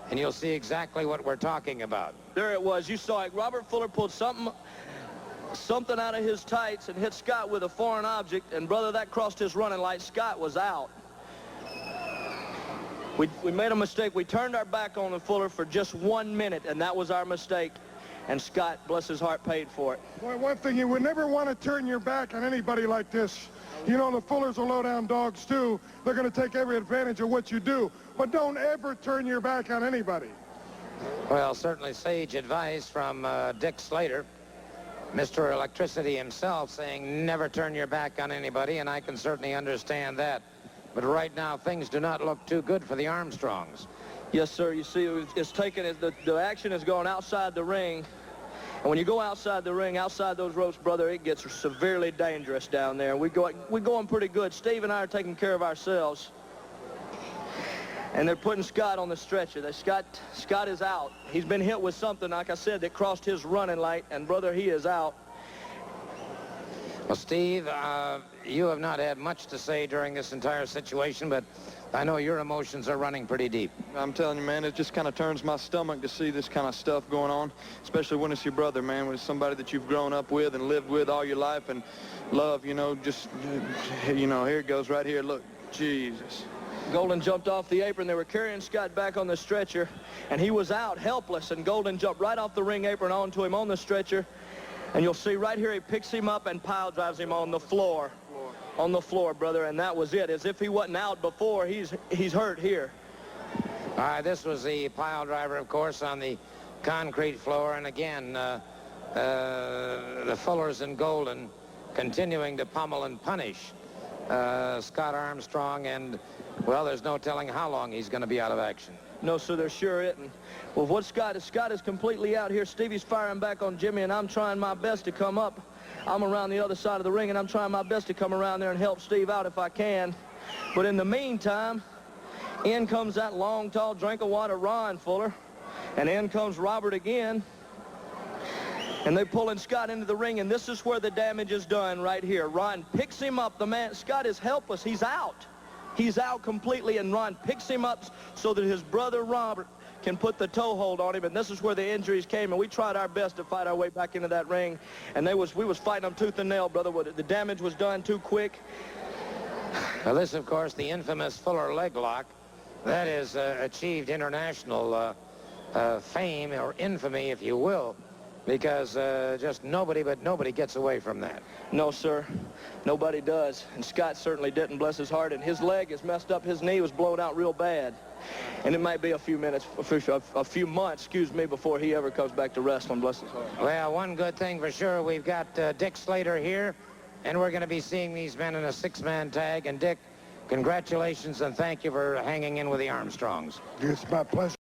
and you'll see exactly what we're talking about. There it was. You saw it. Robert Fuller pulled something out of his tights and hit Scott with a foreign object, and brother, that crossed his running light. Scott was out. We made a mistake. We turned our back on the Fuller for just 1 minute, and that was our mistake. And Scott, bless his heart, paid for it. Well, one thing, you would never want to turn your back on anybody like this. You know, the Fullers are low-down dogs, too. They're going to take every advantage of what you do. But don't ever turn your back on anybody. Well, certainly sage advice from Dick Slater, Mr. Electricity himself, saying never turn your back on anybody, and I can certainly understand that. But right now, things do not look too good for the Armstrongs. Yes, sir. You see, it's taken, the action is going outside the ring. And when you go outside the ring, outside those ropes, brother, it gets severely dangerous down there. We're going pretty good. Steve and I are taking care of ourselves. And they're putting Scott on the stretcher. Scott is out. He's been hit with something, like I said, that crossed his running light. And, brother, he is out. Well, Steve, you have not had much to say during this entire situation, but I know your emotions are running pretty deep. I'm telling you, man, it just kind of turns my stomach to see this kind of stuff going on, especially when it's your brother, man, when it's somebody that you've grown up with and lived with all your life and love, you know, just, you know, here it goes right here. Look, Jesus. Golden jumped off the apron. They were carrying Scott back on the stretcher, and he was out helpless, and Golden jumped right off the ring apron onto him on the stretcher. And you'll see right here, he picks him up and pile drives him on the floor. On the floor, brother, and that was it. As if he wasn't out before, he's hurt here. All right, this was the pile driver, of course, on the concrete floor. And again, the Fullers and Golden continuing to pummel and punish Scott Armstrong. And, well, there's no telling how long he's going to be out of action. No, sir, there sure isn't. Well, what Scott is completely out here. Stevie's firing back on Jimmy, and I'm trying my best to come up. I'm around the other side of the ring, and I'm trying my best to come around there and help Steve out if I can. But in the meantime, in comes that long, tall drink of water, Ron Fuller. And in comes Robert again. And they're pulling Scott into the ring, and this is where the damage is done right here. Ron picks him up. The man, Scott is helpless. He's out. He's out completely, and Ron picks him up so that his brother Robert can put the toe hold on him, and this is where the injuries came, and we tried our best to fight our way back into that ring, and we was fighting them tooth and nail, brother. The damage was done too quick. Now this, of course, the infamous Fuller leg lock. That is achieved international fame, or infamy, if you will, because just nobody gets away from that. No, sir. Nobody does. And Scott certainly didn't, bless his heart. And his leg is messed up. His knee was blown out real bad. And it might be a few months, excuse me, before he ever comes back to wrestling, bless his heart. Well, one good thing for sure, we've got Dick Slater here, and we're going to be seeing these men in a six-man tag. And, Dick, congratulations and thank you for hanging in with the Armstrongs. It's my pleasure.